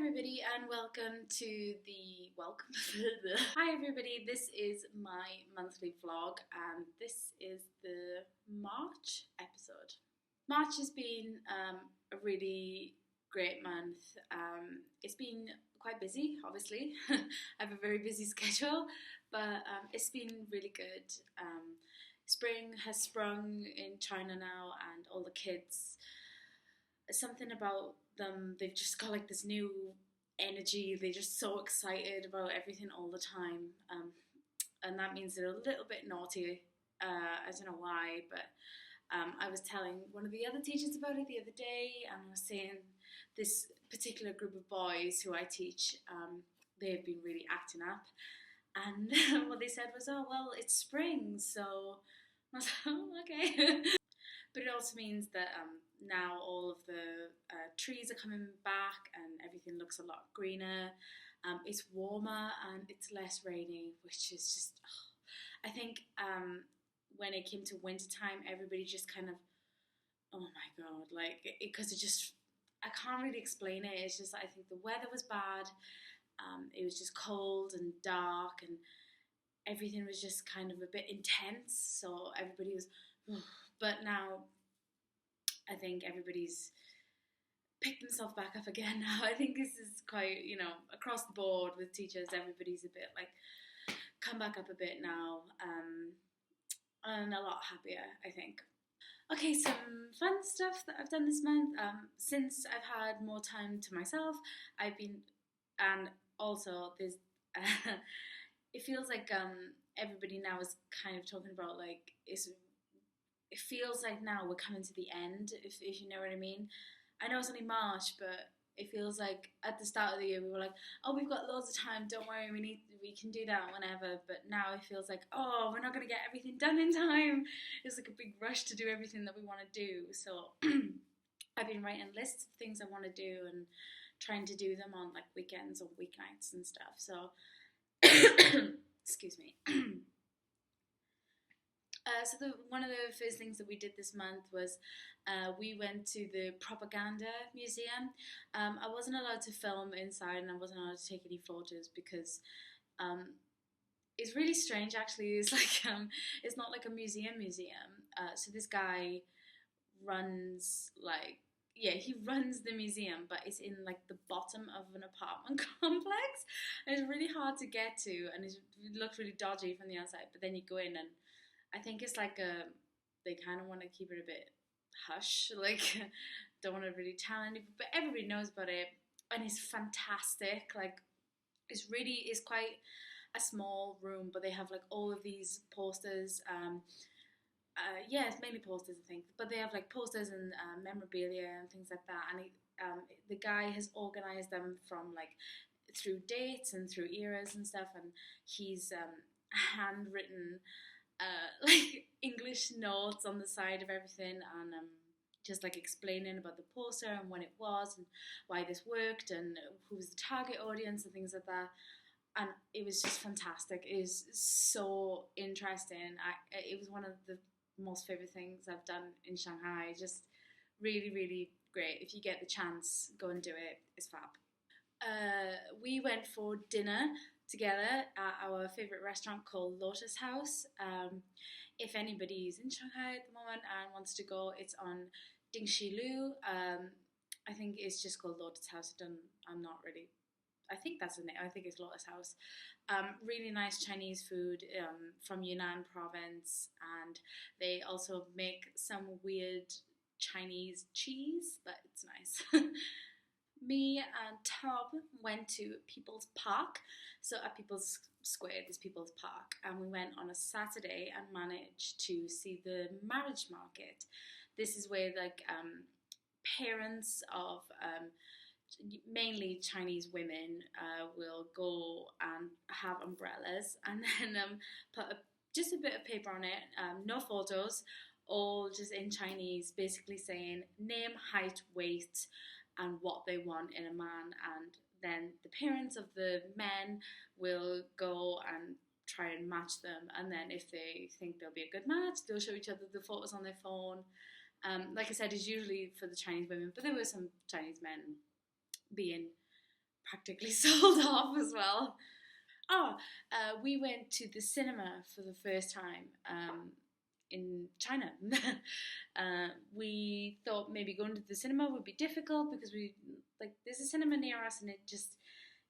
everybody, and welcome to Hi everybody, this is my monthly vlog, and this is the March episode. March has been a really great month. It's been quite busy, obviously. I have a very busy schedule, but it's been really good. Spring has sprung in China now, and all the kids, something about them, they've just got like this new energy. They're just so excited about everything all the time, and that means they're a little bit naughty. I don't know why, but I was telling one of the other teachers about it the other day, and I was saying this particular group of boys who I teach, they've been really acting up, and what they said was, "Oh well, it's spring," so I was like, "Oh, okay." But it also means that now all of the trees are coming back and everything looks a lot greener. It's warmer and it's less rainy, which is just, I think when it came to winter time, everybody just kind of, oh my God, like, because it just, I can't really explain it. It's just, I think the weather was bad. It was just cold and dark, and everything was just kind of a bit intense. So everybody was, but now I think everybody's picked themselves back up again now. I think this is quite, across the board with teachers, everybody's a bit like come back up a bit now, and a lot happier, I think. Okay, some fun stuff that I've done this month. Since I've had more time to myself, and also there's, it feels like everybody now is kind of talking about like, it feels like now we're coming to the end, if you know what I mean. I know it's only March, but it feels like at the start of the year we were like, oh, we've got loads of time, don't worry, we can do that whenever. But now it feels like, oh, we're not going to get everything done in time. It's like a big rush to do everything that we want to do. So I've been writing lists of things I want to do and trying to do them on like weekends or weeknights and stuff. So excuse me. So one of the first things that we did this month was we went to the Propaganda Museum. I wasn't allowed to film inside, and I wasn't allowed to take any photos because it's really strange actually. It's like it's not like a museum. So this guy runs he runs the museum, but it's in like the bottom of an apartment complex. And it's really hard to get to, and it looks really dodgy from the outside, but then you go in, and I think it's like they kind of want to keep it a bit hush, like don't want to really tell anybody, but everybody knows about it, and it's fantastic. Like it's quite a small room, but they have like all of these posters. Yeah, it's mainly posters, I think, but they have like posters and memorabilia and things like that. And the guy has organized them from like through dates and through eras and stuff, and he's handwritten like English notes on the side of everything, and just like explaining about the poster and when it was and why this worked and who was the target audience and things like that. And it was just fantastic. It was so interesting. It was one of the most favorite things I've done in Shanghai. Just really, really great. If you get the chance, go and do it. It's fab. We went for dinner together at our favourite restaurant called Lotus House. If anybody is in Shanghai at the moment and wants to go, it's on Dingxilu. I think it's just called Lotus House. I'm not really, I think that's the name. I think it's Lotus House. Really nice Chinese food from Yunnan province, and they also make some weird Chinese cheese, but it's nice. Me and Tom went to People's Park. So at People's Square, there's People's Park, and we went on a Saturday and managed to see the marriage market. This is where like parents of mainly Chinese women will go and have umbrellas, and then put just a bit of paper on it, no photos, all just in Chinese, basically saying name, height, weight, and what they want in a man. And then the parents of the men will go and try and match them, and then if they think they'll be a good match, they'll show each other the photos on their phone. Like I said, it's usually for the Chinese women, but there were some Chinese men being practically sold off as well. Oh, we went to the cinema for the first time in China. We thought maybe going to the cinema would be difficult because there's a cinema near us and it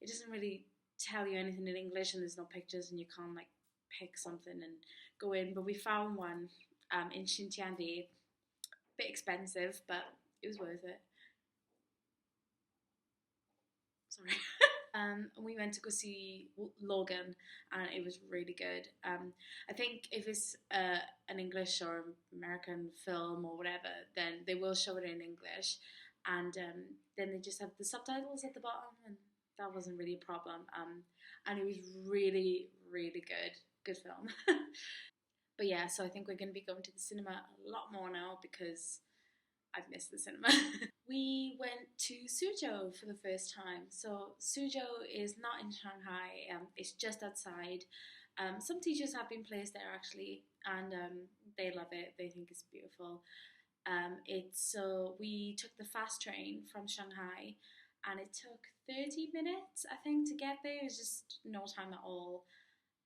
doesn't really tell you anything in English and there's no pictures and you can't like pick something and go in. But we found one in Xintiandi, bit expensive, but it was worth it. Sorry. We went to go see Logan, and it was really good. I think if it's an English or American film or whatever, then they will show it in English, and then they just have the subtitles at the bottom, and that wasn't really a problem. And it was really, really good film. But yeah, so I think we're going to be going to the cinema a lot more now because I've missed the cinema. We went to Suzhou for the first time. So Suzhou is not in Shanghai. It's just outside. Some teachers have been placed there actually, and they love it. They think it's beautiful. So we took the fast train from Shanghai, and it took 30 minutes, I think, to get there. It was just no time at all,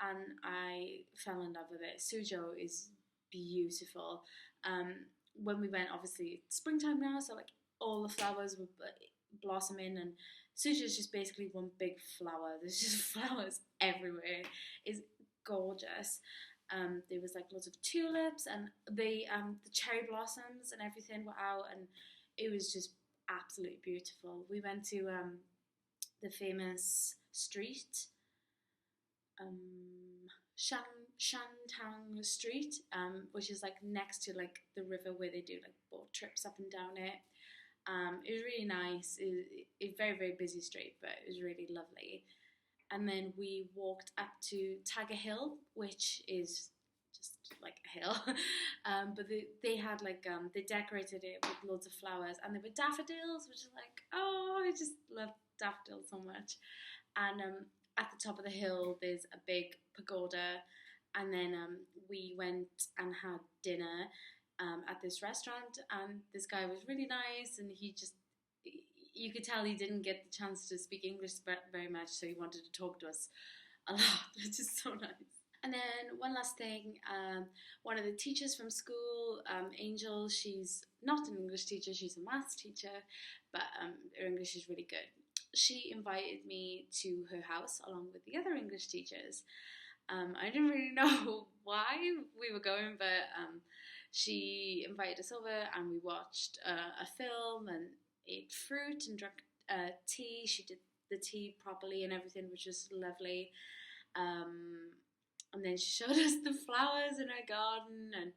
and I fell in love with it. Suzhou is beautiful. When we went, obviously it's springtime now, so like all the flowers were blossoming, and Suzhou is just basically one big flower. There's just flowers everywhere. It's gorgeous. There was like lots of tulips and the cherry blossoms and everything were out, and it was just absolutely beautiful. We went to the famous street, Shan Shantang Street, which is like next to like the river where they do like boat trips up and down it. It was really nice. It very very busy street, but it was really lovely. And then we walked up to Tiger Hill, which is just like a hill. But they had like they decorated it with loads of flowers, and there were daffodils, which is like, oh, I just love daffodils so much. And at the top of the hill, there's a big pagoda, and then we went and had dinner at this restaurant, and this guy was really nice, and you could tell he didn't get the chance to speak English very much, so he wanted to talk to us a lot, which is so nice. And then one last thing, one of the teachers from school, Angel, she's not an English teacher, she's a maths teacher, but her English is really good. She invited me to her house along with the other English teachers. I didn't really know why we were going, but she invited us over and we watched a film and ate fruit and drank tea. She did the tea properly and everything, which was lovely. And then she showed us the flowers in her garden and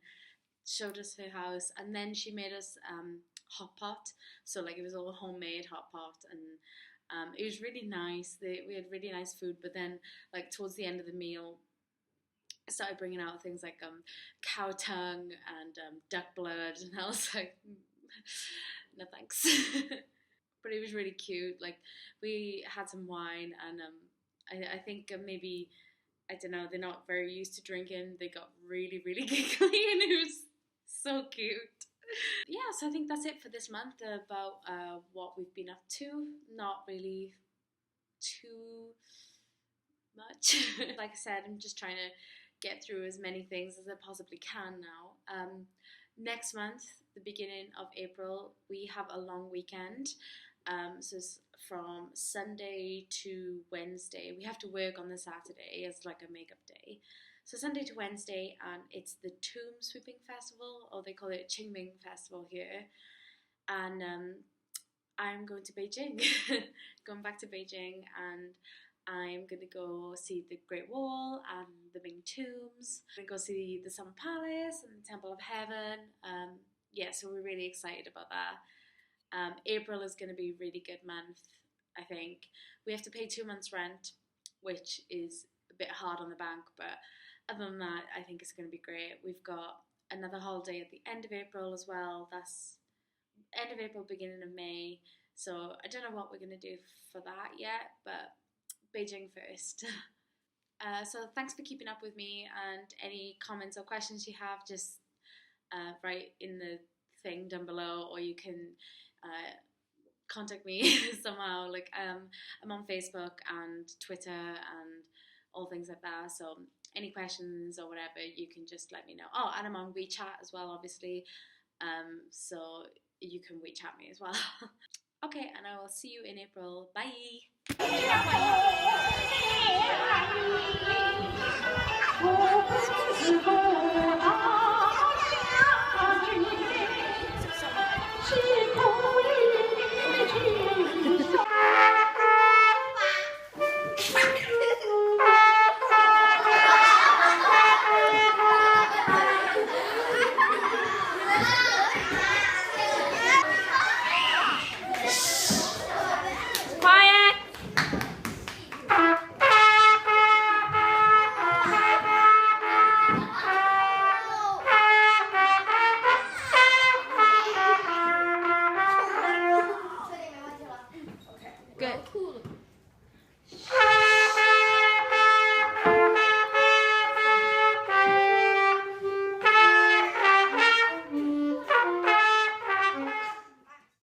showed us her house. And then she made us hot pot. So like it was all homemade hot pot, and it was really nice. We had really nice food, but then like towards the end of the meal, I started bringing out things like cow tongue and duck blood, and I was like, no thanks. But it was really cute. Like we had some wine, and I think maybe, I don't know, they're not very used to drinking. They got really really giggly, and it was so cute. Yeah, so I think that's it for this month about what we've been up to. Not really too much. Like I said, I'm just trying to get through as many things as I possibly can now. Next month, the beginning of April, we have a long weekend. So it's from Sunday to Wednesday. We have to work on the Saturday as like a makeup day. So Sunday to Wednesday, and it's the Tomb Sweeping Festival, or they call it Qingming Festival here. And I'm going to Beijing, going back to Beijing, and I'm going to go see the Great Wall and the Ming Tombs. I'm going to go see the Summer Palace and the Temple of Heaven. Yeah, so we're really excited about that. April is going to be a really good month, I think. We have to pay 2 months' rent, which is a bit hard on the bank, but other than that, I think it's going to be great. We've got another holiday at the end of April as well. That's end of April, beginning of May. So I don't know what we're going to do for that yet, but Beijing first. So thanks for keeping up with me, and any comments or questions you have, just write in the thing down below, or you can contact me somehow. Like I'm on Facebook and Twitter and all things like that. So any questions or whatever, you can just let me know. Oh, and I'm on WeChat as well, obviously. So you can WeChat me as well. Okay, and I will see you in April. Bye.